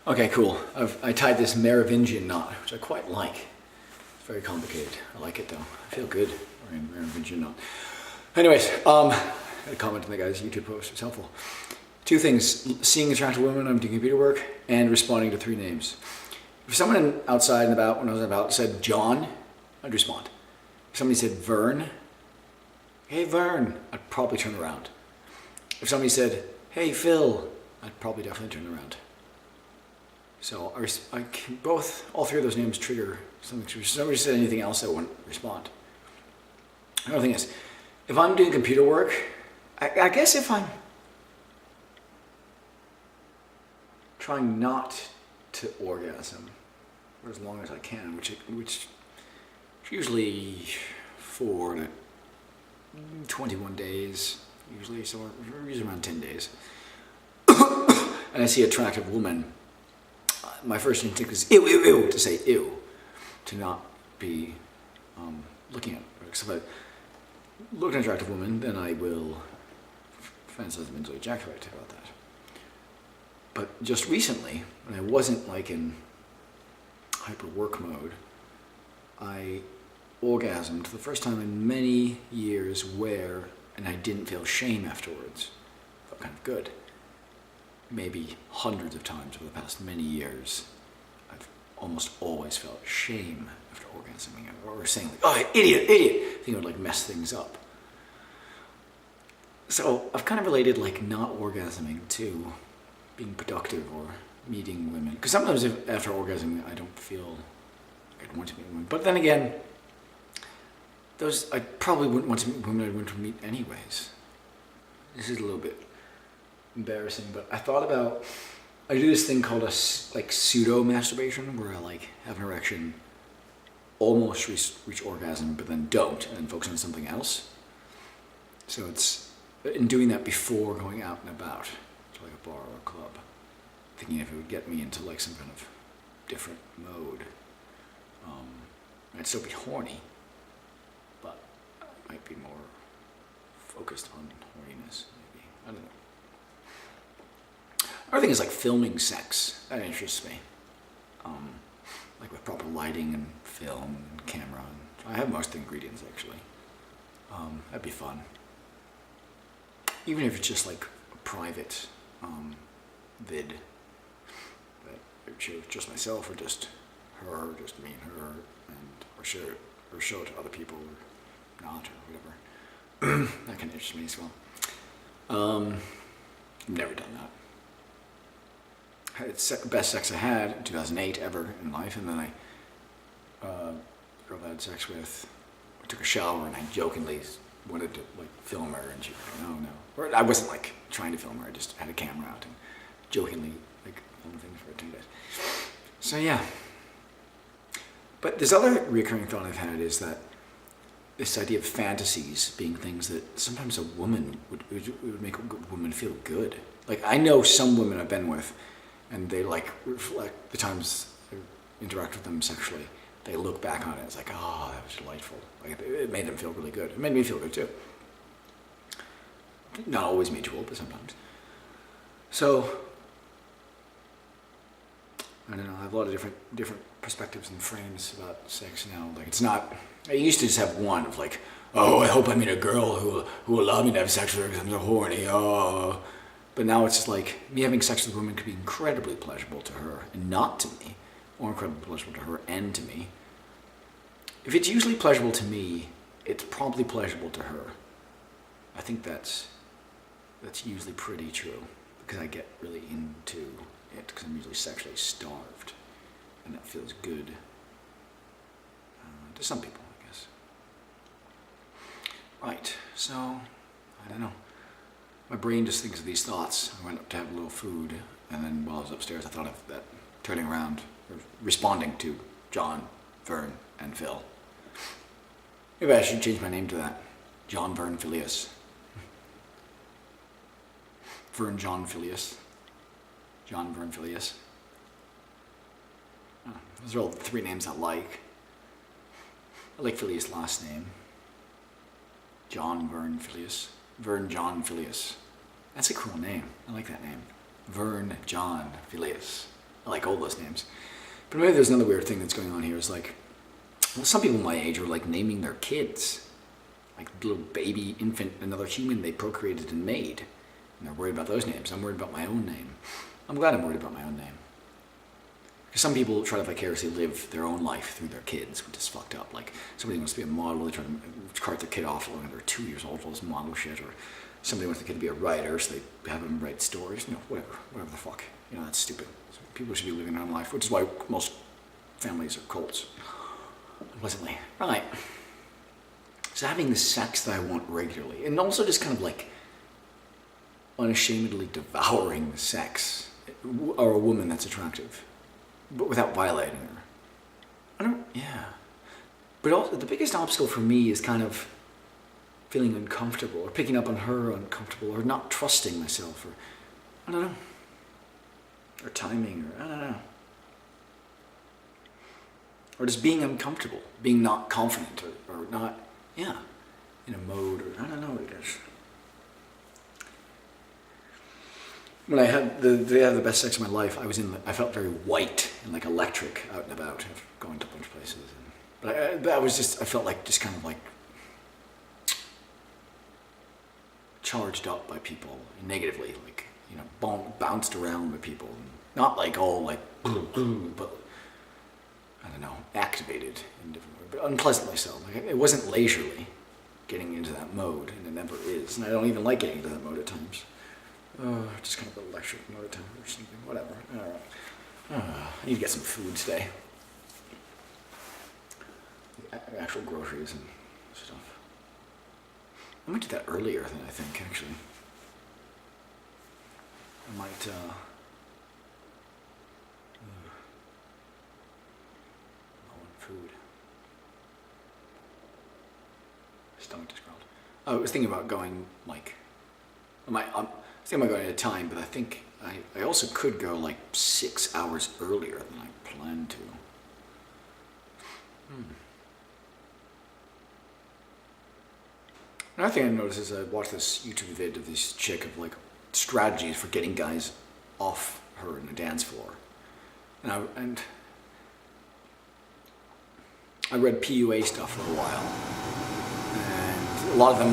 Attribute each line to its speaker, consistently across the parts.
Speaker 1: Okay, cool. I tied this Merovingian knot, which I quite like. It's very complicated. I like it though. I feel good wearing Merovingian knot. Anyways, I had a comment on the guy's YouTube post. It's helpful. Two things: seeing attractive women when I'm doing computer work, and responding to three names. If someone outside and about, when I was about, said John, I'd respond. If somebody said Vern, hey Vern, I'd probably turn around. If somebody said, hey Phil, I'd probably definitely turn around. So all three of those names trigger something. If somebody said anything else, I wouldn't respond. Another thing is, if I'm doing computer work, I guess if I'm trying not to orgasm for as long as I can, which is usually 4 to 21 days, usually around 10 days, and I see an attractive woman, my first instinct is ew, ew, ew, to say ew, to not be looking at her. So if I look at an attractive woman, then I will mentally ejaculate about that. But just recently, when I wasn't like in hyper work mode, I orgasmed for the first time in many years and I didn't feel shame afterwards. I felt kind of good. Maybe hundreds of times over the past many years, I've almost always felt shame after orgasming, or saying like, oh, idiot, idiot. I think it would like mess things up. So I've kind of related like not orgasming to being productive or meeting women. Because sometimes after orgasming, I don't feel like I'd want to meet women. But then again, I probably wouldn't want to meet women I'd want to meet anyways. This is a little bit embarrassing, but I do this thing called pseudo masturbation, where I like have an erection, almost reach orgasm, but then don't, and then focus on something else. So it's in doing that before going out and about to like a bar or a club, thinking if it would get me into like some kind of different mode. I'd still be horny, but I might be more focused on horniness, maybe. I don't know. Another thing is like filming sex. That interests me. Like with proper lighting and film and camera. I have most of the ingredients actually. That'd be fun. Even if it's just like a private vid. That just myself or just her, or just me and her, or show it to other people or not or whatever. That can interest me as well. I've never done that. It's the best sex I had in 2008 ever in life, and then girl I had sex with, I took a shower and I jokingly wanted to like film her, and she was like, no. Or I wasn't like trying to film her, I just had a camera out and jokingly like filmed things for 2 days. So yeah. But this other recurring thought I've had is that this idea of fantasies being things that sometimes a woman would make a woman feel good. Like I know some women I've been with, and they like reflect the times I interact with them sexually. They look back on it, it's like, oh, that was delightful. Like it made them feel really good. It made me feel good too. Not always mutual, but sometimes. So, I don't know, I have a lot of different perspectives and frames about sex now. Like it's not, I used to just have one of like, oh, I hope I meet a girl who will allow me to have sex with her because I'm so horny, oh. But now it's just like, me having sex with a woman could be incredibly pleasurable to her and not to me, or incredibly pleasurable to her and to me. If it's usually pleasurable to me, it's probably pleasurable to her. I think that's usually pretty true, because I get really into it because I'm usually sexually starved, and that feels good to some people, I guess. Right, so, I don't know. My brain just thinks of these thoughts. I went up to have a little food, and then while I was upstairs, I thought of that, turning around, or responding to John, Vern, and Phil. Maybe I should change my name to that. John Vern Phileas. Vern John Phileas. John Vern Phileas. Oh, those are all the three names I like. I like Phileas' last name. John Vern Phileas. Vern John Phileas. That's a cool name. I like that name. Vern John Phileas. I like all those names. But maybe there's another weird thing that's going on here is like, well, some people my age are like naming their kids. Like little baby, infant, another human they procreated and made. And they're worried about those names. I'm worried about my own name. I'm glad I'm worried about my own name. Because some people try to vicariously live their own life through their kids, which is fucked up. Like somebody wants to be a model, they try to cart their kid off when they're 2 years old, all this model shit. Or somebody wants the kid to be a writer, so they have him write stories. Whatever the fuck. That's stupid. So people should be living their own life, which is why most families are cults. Unpleasantly. Right. So having the sex that I want regularly, and also just kind of like unashamedly devouring the sex, or a woman that's attractive, but without violating her. But also, the biggest obstacle for me is kind of feeling uncomfortable, or picking up on her uncomfortable, or not trusting myself, or I don't know, or timing, or I don't know. Or just being uncomfortable, being not confident, or not, in a mode, or I don't know what it is. When I had the best sex of my life, I felt very white and like electric out and about, going to a bunch of places. I felt like just kind of like charged up by people negatively, like, bounced around by people. Not like all like, but I don't know, activated in different ways, but unpleasantly so. Like, it wasn't leisurely getting into that mode, and it never is. And I don't even like getting into that mode at times. Just kind of an electric mode at times or something, whatever. All right. I need to get some food today. Actual groceries and stuff. I might do that earlier than I think, actually. I might, food. Stomach just growled. I was thinking about going like, I was thinking about going at a time, but I think I also could go like 6 hours earlier than I planned to. Another thing I noticed is I watched this YouTube vid of this chick of like strategies for getting guys off her in a dance floor, and I read PUA stuff for a while, and a lot of the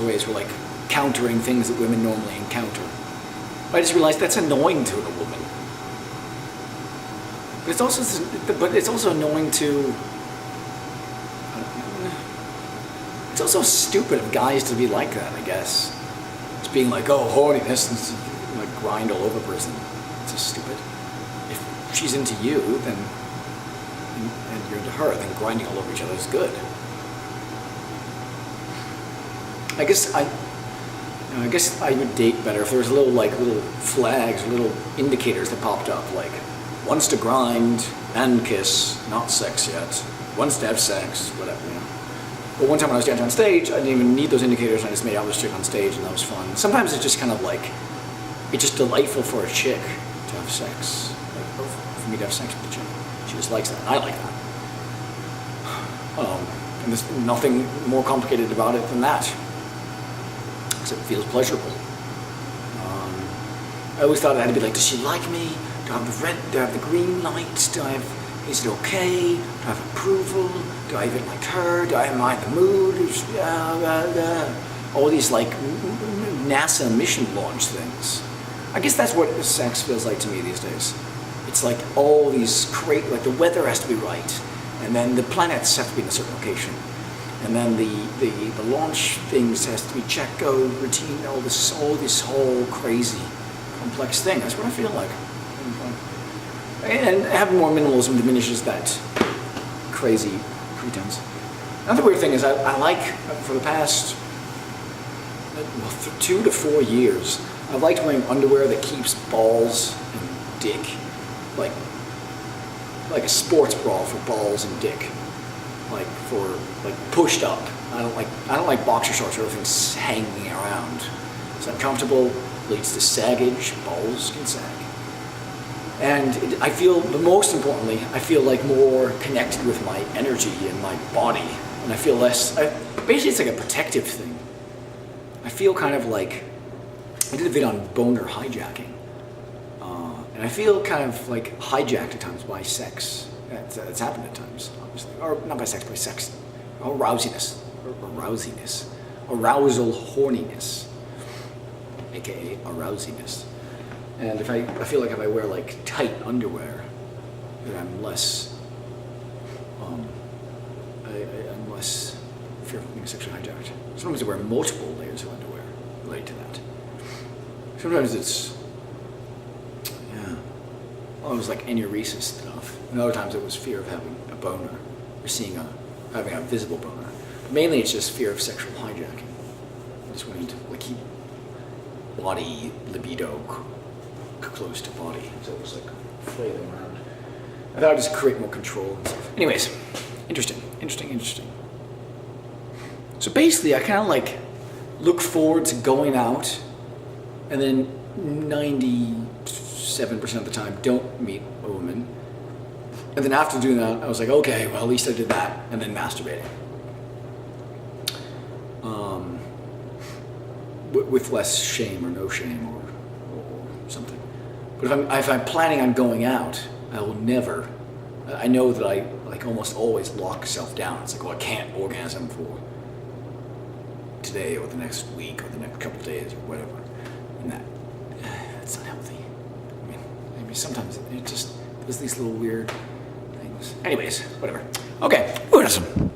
Speaker 1: ways were like countering things that women normally encounter. But I just realized that's annoying to a woman. But it's also annoying to. It's also stupid of guys to be like that, I guess. It's being like, oh, horniness, and like grind all over a person. It's just stupid. If she's into you, then and you're into her, then grinding all over each other is good. I guess I would date better if there was little flags, little indicators that popped up, like wants to grind and kiss, not sex yet. Wants to have sex, whatever. But one time when I was dancing on stage, I didn't even need those indicators. I just made out with a chick on stage, and that was fun. Sometimes it's just kind of like, it's just delightful for a chick to have sex, or for me to have sex with a chick. She just likes that, and I like that. And there's nothing more complicated about it than that, because it feels pleasurable. I always thought it had to be like, does she like me? Do I have the red? Do I have the green lights? Is it okay? Do I have approval? Do I even like her? Am I in the mood? All these like NASA mission launch things. I guess that's what sex feels like to me these days. It's like all these like the weather has to be right, and then the planets have to be in a certain location, and then the launch things has to be check, go, routine, all this whole crazy complex thing. That's what I feel like. And having more minimalism diminishes that crazy pretense. Another weird thing is I like, for the past 2 to 4 years, I've liked wearing underwear that keeps balls and dick, like a sports bra for balls and dick, like pushed up. I don't like boxer shorts where everything's hanging around. It's uncomfortable, leads to saggage, balls can sag. And but most importantly, I feel like more connected with my energy and my body. And I feel basically it's like a protective thing. I feel kind of like, I did a video on Boner-Hijacking. And I feel kind of like hijacked at times by sex. It's happened at times, obviously. Or not by sex, by sex. Arousiness. Arousal horniness. AKA arousiness. And I feel like if I wear like tight underwear, that I'm less I'm less fearful of being sexually hijacked. Sometimes I wear multiple layers of underwear related to that. Sometimes it's, it was like enuresis stuff. And other times it was fear of having a boner or having a visible boner. But mainly it's just fear of sexual hijacking. I just wanted to like keep body libido close to body, so it was like flailing around. I thought I'd just create more control and stuff. Anyways, interesting. So basically, I kind of like look forward to going out, and then 97% of the time don't meet a woman. And then after doing that, I was like, okay, well, at least I did that, and then masturbating. With less shame or no shame or something. But if I'm planning on going out, I will never. I know that I like almost always lock myself down. It's like, well, I can't orgasm for today or the next week or the next couple of days or whatever. And that's not healthy. I mean, maybe sometimes it just there's these little weird things. Anyways, whatever. Okay, orgasm.